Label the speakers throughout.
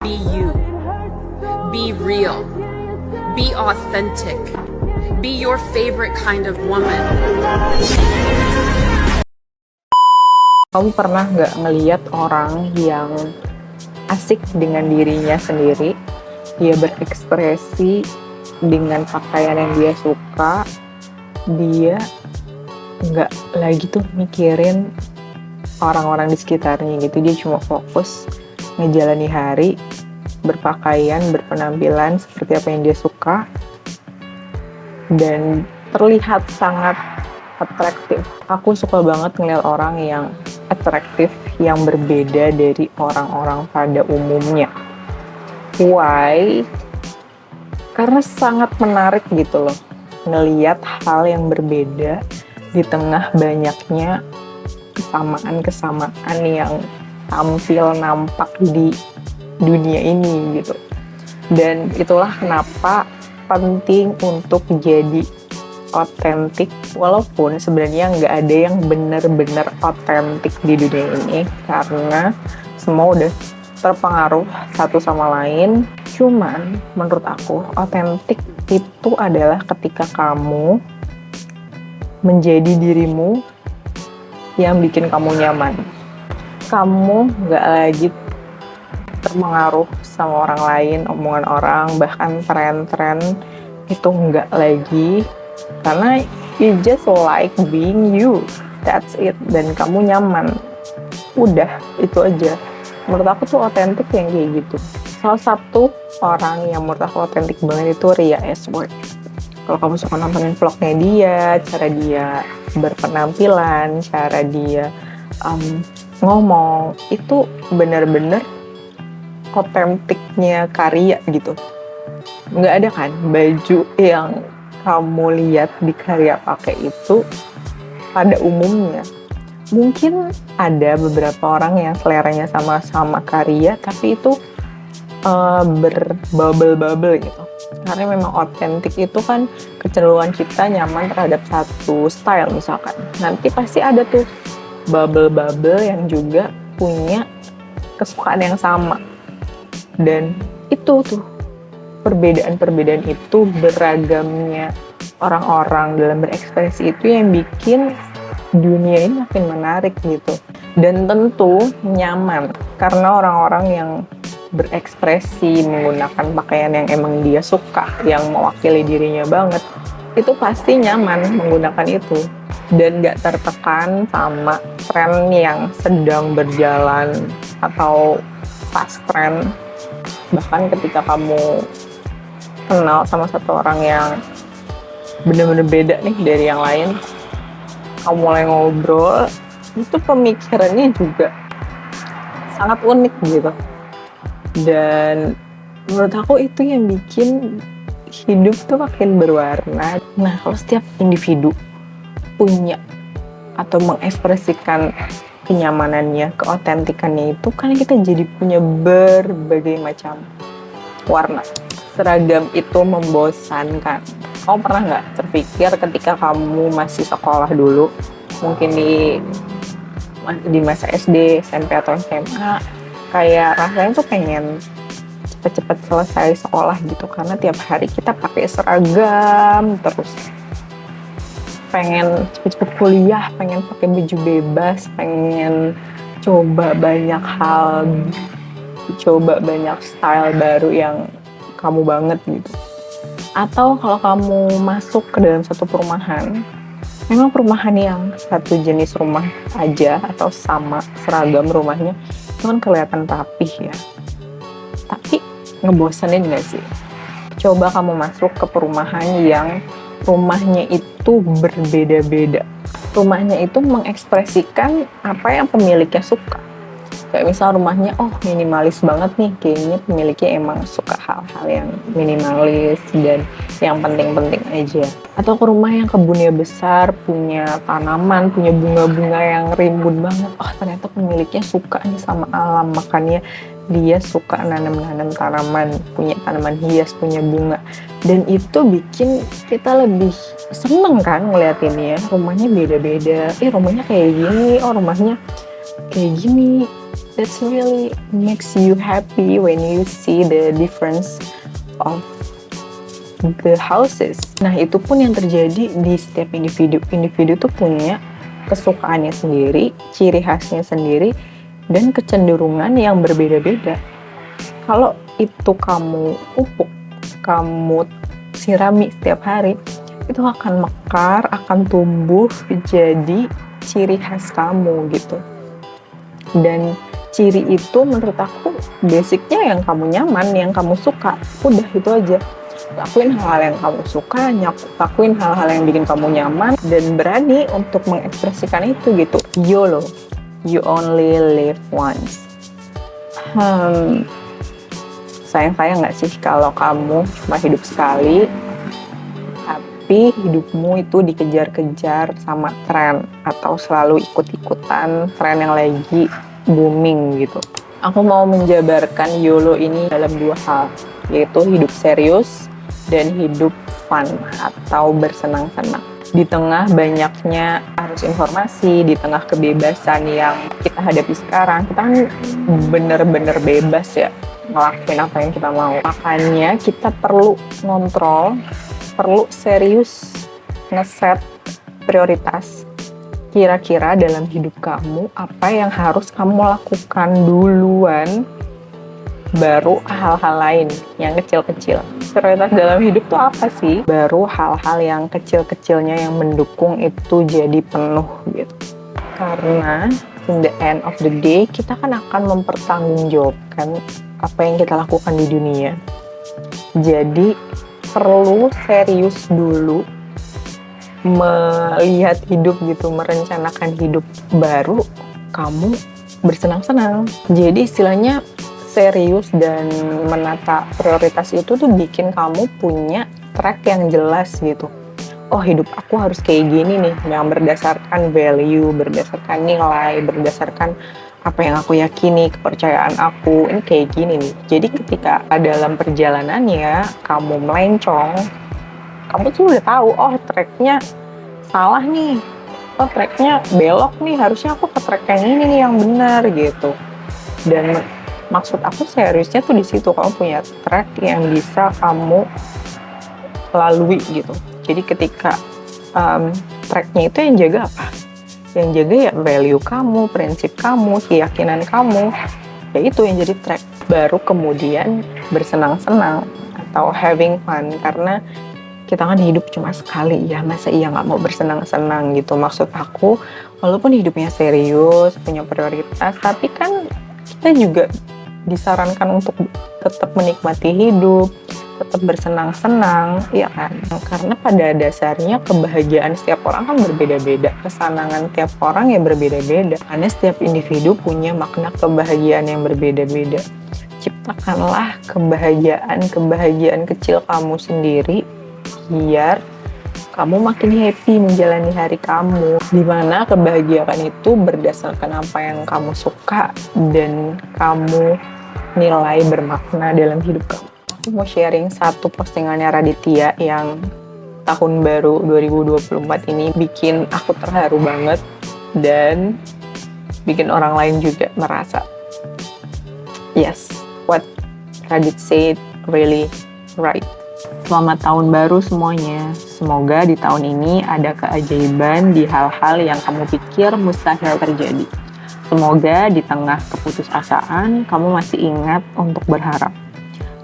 Speaker 1: Be you. Be real. Be authentic. Be your favorite kind of woman.
Speaker 2: Kamu pernah nggak ngeliat orang yang asik dengan dirinya sendiri, dia berekspresi dengan pakaian yang dia suka, dia nggak lagi tuh mikirin orang-orang di sekitarnya gitu, dia cuma fokus ngejalani hari, berpakaian, berpenampilan seperti apa yang dia suka, dan terlihat sangat atraktif. Aku suka banget ngeliat orang yang atraktif, yang berbeda dari orang-orang pada umumnya. Why? Karena sangat menarik gitu loh, ngeliat hal yang berbeda di tengah banyaknya kesamaan-kesamaan yang tampil nampak di dunia ini gitu. Dan itulah kenapa penting untuk jadi otentik, walaupun sebenarnya nggak ada yang benar-benar otentik di dunia ini karena semua udah terpengaruh satu sama lain. Cuman menurut aku otentik itu adalah ketika kamu menjadi dirimu yang bikin kamu nyaman. Kamu nggak lagi terpengaruh sama orang lain, omongan orang, bahkan tren-tren itu nggak lagi, karena you just like being you, that's it, dan kamu nyaman. Udah, itu aja. Menurut aku tuh otentik yang kayak gitu. Salah satu orang yang menurut aku otentik banget itu Ria Ashworth. Kalau kamu suka nontonin vlognya dia, cara dia berpenampilan, cara dia ngomong, itu benar-benar otentiknya Karya gitu. Nggak ada kan baju yang kamu lihat di Karya pakai itu pada umumnya. Mungkin ada beberapa orang yang seleranya sama-sama Karya, tapi itu berbubble-bubble gitu. Karena memang otentik itu kan kecenderungan kita nyaman terhadap satu style misalkan. Nanti pasti ada tuh bubble-bubble yang juga punya kesukaan yang sama. Dan itu tuh perbedaan-perbedaan itu, beragamnya orang-orang dalam berekspresi itu yang bikin dunia ini makin menarik gitu. Dan tentu nyaman, karena orang-orang yang berekspresi menggunakan pakaian yang emang dia suka, yang mewakili dirinya banget, itu pasti nyaman menggunakan itu. Dan gak tertekan sama tren yang sedang berjalan atau fast trend. Bahkan ketika kamu kenal sama satu orang yang bener-bener beda nih dari yang lain, kamu mulai ngobrol, itu pemikirannya juga sangat unik gitu. Dan menurut aku itu yang bikin hidup tuh makin berwarna. Nah, kalau setiap individu punya atau mengekspresikan kenyamanannya, keotentikannya itu, kan kita jadi punya berbagai macam warna. Seragam itu membosankan. Kamu pernah nggak terpikir ketika kamu masih sekolah dulu, mungkin di masa SD, SMP atau SMA, kayak rasanya tuh pengen cepet-cepet selesai sekolah gitu, karena tiap hari kita pakai seragam terus. Pengen cepet-cepet kuliah, pengen pakai baju bebas, pengen coba banyak hal, coba banyak style baru yang kamu banget gitu. Atau kalau kamu masuk ke dalam satu perumahan, memang perumahan yang satu jenis rumah aja atau sama seragam rumahnya, itu kan kelihatan rapih ya. Tapi ngebosenin gak sih? Coba kamu masuk ke perumahan yang rumahnya itu berbeda-beda. Rumahnya itu mengekspresikan apa yang pemiliknya suka. Kayak misal rumahnya, minimalis banget nih, kayaknya pemiliknya emang suka hal-hal yang minimalis dan yang penting-penting aja. Atau ke rumah yang kebunnya besar, punya tanaman, punya bunga-bunga yang rimbun banget. Ternyata pemiliknya suka nih sama alam, makanya dia suka nanam-nanam tanaman, punya tanaman hias, punya bunga. Dan itu bikin kita lebih seneng kan ngeliatinnya. Rumahnya beda-beda, rumahnya kayak gini, rumahnya kayak gini. That's really makes you happy when you see the difference of the houses. Nah, itu pun yang terjadi di setiap individu. Individu tuh punya kesukaannya sendiri, ciri khasnya sendiri, dan kecenderungan yang berbeda-beda. Kalau itu kamu pupuk, kamu sirami setiap hari, itu akan mekar, akan tumbuh jadi ciri khas kamu gitu. Dan ciri itu menurut aku basicnya yang kamu nyaman, yang kamu suka. Udah itu aja. Lakuin hal-hal yang kamu suka, lakuin hal-hal yang bikin kamu nyaman, dan berani untuk mengekspresikan itu gitu. YOLO, you only live once. Sayang nggak sih kalau kamu cuma hidup sekali, tapi hidupmu itu dikejar-kejar sama tren, atau selalu ikut-ikutan tren yang lagi booming gitu. Aku mau menjabarkan YOLO ini dalam dua hal, yaitu hidup serius dan hidup fun atau bersenang-senang. Di tengah banyaknya arus informasi, di tengah kebebasan yang kita hadapi sekarang, kita kan bener-bener bebas ya ngelakuin apa yang kita mau. Makanya kita perlu ngontrol, perlu serius ngeset prioritas. Kira-kira dalam hidup kamu, apa yang harus kamu lakukan duluan, baru hal-hal lain yang kecil-kecil. Prioritas dalam hidup tuh apa sih? Baru hal-hal yang kecil-kecilnya yang mendukung itu jadi penuh gitu. Karena in the end of the day, kita kan akan mempertanggungjawabkan apa yang kita lakukan di dunia. Jadi perlu serius dulu melihat hidup gitu, merencanakan hidup, baru kamu bersenang-senang. Jadi istilahnya serius dan menata prioritas itu tuh bikin kamu punya track yang jelas gitu. Oh, hidup aku harus kayak gini nih, yang berdasarkan value, berdasarkan nilai, berdasarkan apa yang aku yakini, kepercayaan aku, ini kayak gini nih. Jadi ketika dalam perjalanannya kamu melencong, kamu tuh udah tahu, oh tracknya salah nih, oh tracknya belok nih, harusnya aku ke track yang ini nih yang benar gitu. Dan maksud aku seriusnya tuh di situ, kamu punya track yang bisa kamu lalui gitu. Jadi ketika tracknya itu yang jaga apa? Yang jaga ya value kamu, prinsip kamu, keyakinan kamu, ya itu yang jadi track. Baru kemudian bersenang-senang atau having fun, karena kita kan hidup cuma sekali ya, masa iya nggak mau bersenang-senang gitu. Maksud aku, walaupun hidupnya serius, punya prioritas, tapi kan kita juga disarankan untuk tetap menikmati hidup, tetap bersenang-senang, ya kan? Karena pada dasarnya kebahagiaan setiap orang kan berbeda-beda, kesenangan tiap orang ya berbeda-beda. Karena setiap individu punya makna kebahagiaan yang berbeda-beda. Ciptakanlah kebahagiaan kecil kamu sendiri, biar kamu makin happy menjalani hari kamu, dimana kebahagiaan itu berdasarkan apa yang kamu suka dan kamu nilai bermakna dalam hidup kamu. Aku mau sharing satu postingannya Raditya yang tahun baru 2024 ini bikin aku terharu banget dan bikin orang lain juga merasa yes, what Radit said really right. Selamat tahun baru semuanya. Semoga di tahun ini ada keajaiban di hal-hal yang kamu pikir mustahil terjadi. Semoga di tengah keputusasaan kamu masih ingat untuk berharap.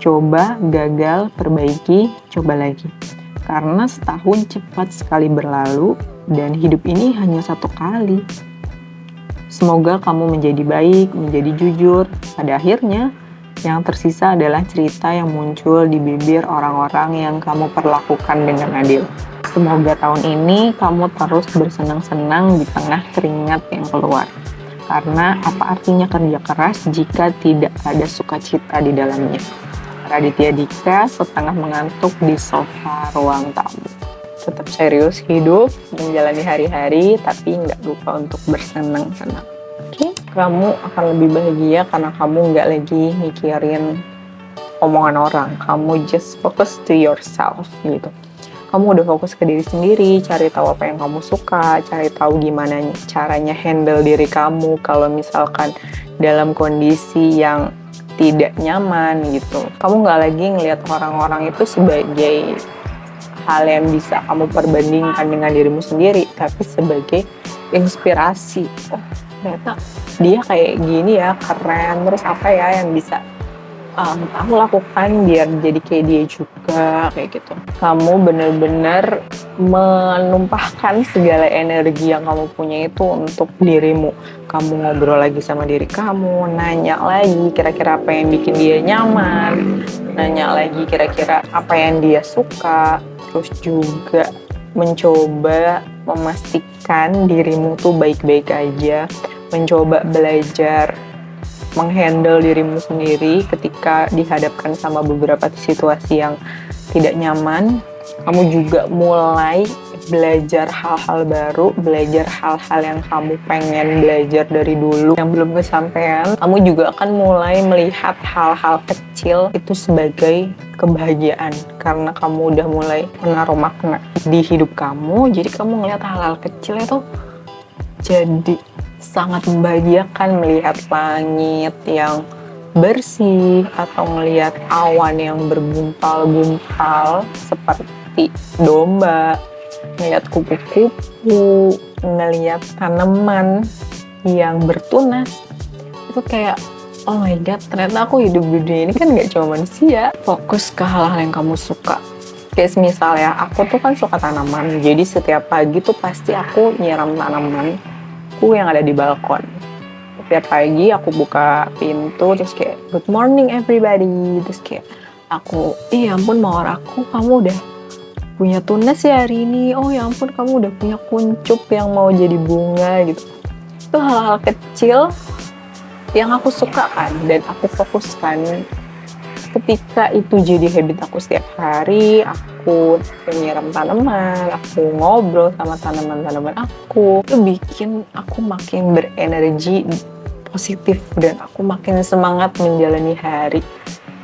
Speaker 2: Coba, gagal, perbaiki, coba lagi. Karena setahun cepat sekali berlalu dan hidup ini hanya satu kali. Semoga kamu menjadi baik, menjadi jujur. Pada akhirnya, yang tersisa adalah cerita yang muncul di bibir orang-orang yang kamu perlakukan dengan adil. Semoga tahun ini kamu terus bersenang-senang di tengah keringat yang keluar. Karena apa artinya kerja keras jika tidak ada sukacita di dalamnya? Raditya Dika setengah mengantuk di sofa ruang tamu. Tetap serius hidup, menjalani hari-hari, tapi nggak lupa untuk bersenang-senang. Oke, kamu akan lebih bahagia karena kamu nggak lagi mikirin omongan orang. Kamu just focus to yourself gitu. Kamu udah fokus ke diri sendiri, cari tahu apa yang kamu suka, cari tahu gimana caranya handle diri kamu kalau misalkan dalam kondisi yang tidak nyaman gitu. Kamu nggak lagi ngelihat orang-orang itu sebagai hal yang bisa kamu perbandingkan dengan dirimu sendiri, tapi sebagai inspirasi. Oh, ternyata dia kayak gini ya, keren. Terus apa ya yang bisa aku lakukan biar jadi kayak dia juga, kayak gitu. Kamu bener-bener menumpahkan segala energi yang kamu punya itu untuk dirimu. Kamu ngobrol lagi sama diri kamu, nanya lagi kira-kira apa yang bikin dia nyaman, nanya lagi kira-kira apa yang dia suka, terus juga mencoba memastikan dirimu tuh baik-baik aja, mencoba belajar menghandle dirimu sendiri ketika dihadapkan sama beberapa situasi yang tidak nyaman. Kamu juga mulai belajar hal-hal baru, belajar hal-hal yang kamu pengen belajar dari dulu yang belum kesampaian. Kamu juga akan mulai melihat hal-hal kecil itu sebagai kebahagiaan karena kamu udah mulai menaruh makna di hidup kamu. Jadi kamu ngelihat hal-hal kecil itu jadi sangat membahagiakan, melihat langit yang bersih atau melihat awan yang bergumpal-gumpal seperti domba, melihat kupu-kupu, melihat tanaman yang bertunas. Itu kayak, oh my god, ternyata aku hidup di dunia ini kan gak cuma manusia. Fokus ke hal-hal yang kamu suka. Kayak misal ya, aku tuh kan suka tanaman, jadi setiap pagi tuh pasti aku nyiram tanaman yang ada di balkon. Setiap pagi aku buka pintu terus kayak good morning everybody, terus kayak aku, ya ampun mawar aku, kamu udah punya tunas ya hari ini, oh ya ampun kamu udah punya kuncup yang mau jadi bunga gitu. Itu hal-hal kecil yang aku suka kan dan aku fokuskan. Ketika itu jadi habit aku setiap hari, aku menyiram tanaman, aku ngobrol sama tanaman-tanaman aku, itu bikin aku makin berenergi positif dan aku makin semangat menjalani hari.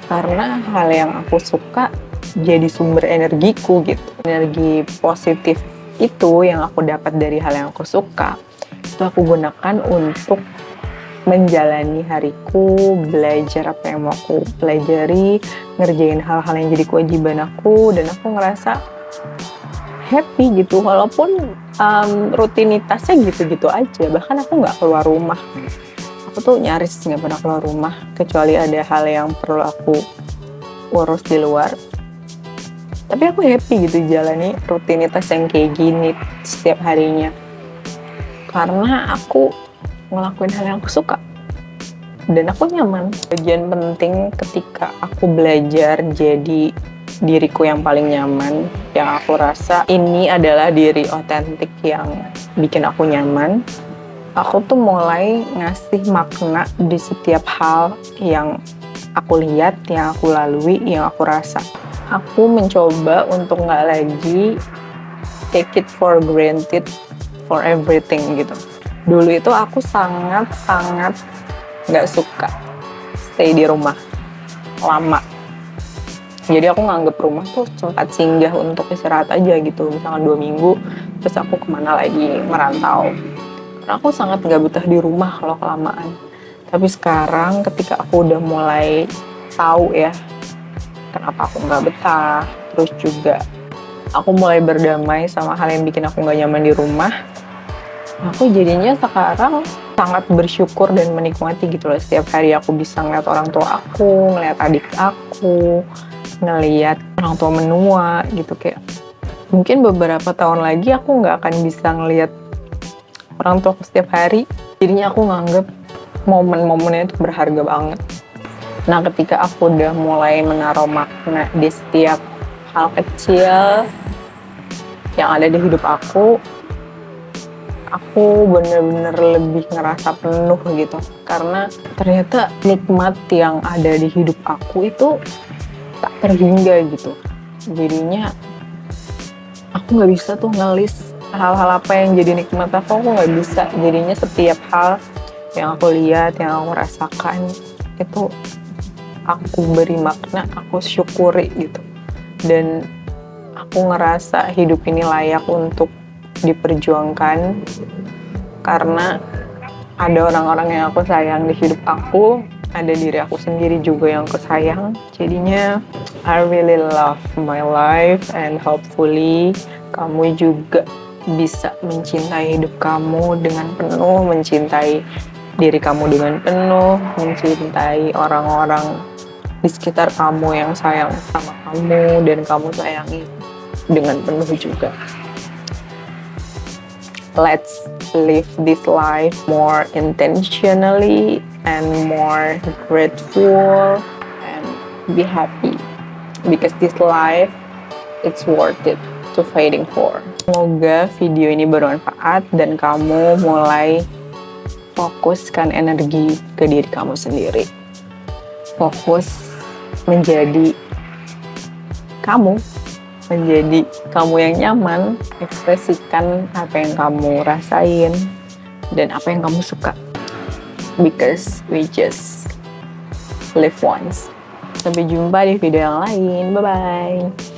Speaker 2: Karena hal yang aku suka jadi sumber energiku gitu. Energi positif itu yang aku dapat dari hal yang aku suka, itu aku gunakan untuk menjalani hariku, belajar apa yang mau aku pelajari, ngerjain hal-hal yang jadi kewajiban aku, dan aku ngerasa happy gitu, walaupun rutinitasnya gitu-gitu aja, bahkan aku nggak keluar rumah. Aku tuh nyaris nggak pernah keluar rumah, kecuali ada hal yang perlu aku urus di luar. Tapi aku happy gitu jalani rutinitas yang kayak gini setiap harinya. Karena aku ngelakuin hal yang aku suka dan aku nyaman. Bagian penting ketika aku belajar jadi diriku yang paling nyaman, yang aku rasa ini adalah diri otentik yang bikin aku nyaman. Aku tuh mulai ngasih makna di setiap hal yang aku lihat, yang aku lalui, yang aku rasa. Aku mencoba untuk nggak lagi take it for granted for everything gitu. Dulu itu aku sangat nggak suka stay di rumah lama. Jadi aku nganggep rumah tuh tempat singgah untuk istirahat aja gitu. Misalkan 2 minggu, terus aku kemana lagi, merantau. Karena aku sangat nggak betah di rumah kalau kelamaan. Tapi sekarang ketika aku udah mulai tahu ya, kenapa aku nggak betah, terus juga aku mulai berdamai sama hal yang bikin aku nggak nyaman di rumah, aku jadinya sekarang sangat bersyukur dan menikmati gitu loh. Setiap hari aku bisa ngeliat orang tua aku, ngeliat adik aku, ngeliat orang tua menua gitu. Kayak mungkin beberapa tahun lagi aku nggak akan bisa ngeliat orang tua aku setiap hari. Jadinya aku nganggep momen-momennya itu berharga banget. Nah ketika aku udah mulai menaruh makna di setiap hal kecil yang ada di hidup aku bener-bener lebih ngerasa penuh gitu. Karena ternyata nikmat yang ada di hidup aku itu tak terhingga gitu. Jadinya aku nggak bisa tuh ngelis hal-hal apa yang jadi nikmat aku nggak bisa. Jadinya setiap hal yang aku lihat, yang aku rasakan itu aku beri makna, aku syukuri gitu. Dan aku ngerasa hidup ini layak untuk diperjuangkan karena ada orang-orang yang aku sayang di hidup aku, ada diri aku sendiri juga yang aku sayang. Jadinya I really love my life, and hopefully kamu juga bisa mencintai hidup kamu dengan penuh, mencintai diri kamu dengan penuh, mencintai orang-orang di sekitar kamu yang sayang sama kamu dan kamu sayangi dengan penuh juga. Let's live this life more intentionally and more grateful and be happy, because this life it's worth it to fighting for. Semoga video ini bermanfaat dan kamu mulai fokuskan energi ke diri kamu sendiri. Fokus menjadi kamu, menjadi kamu yang nyaman, ekspresikan apa yang kamu rasain dan apa yang kamu suka. Because we just live once. Sampai jumpa di video yang lain. Bye-bye.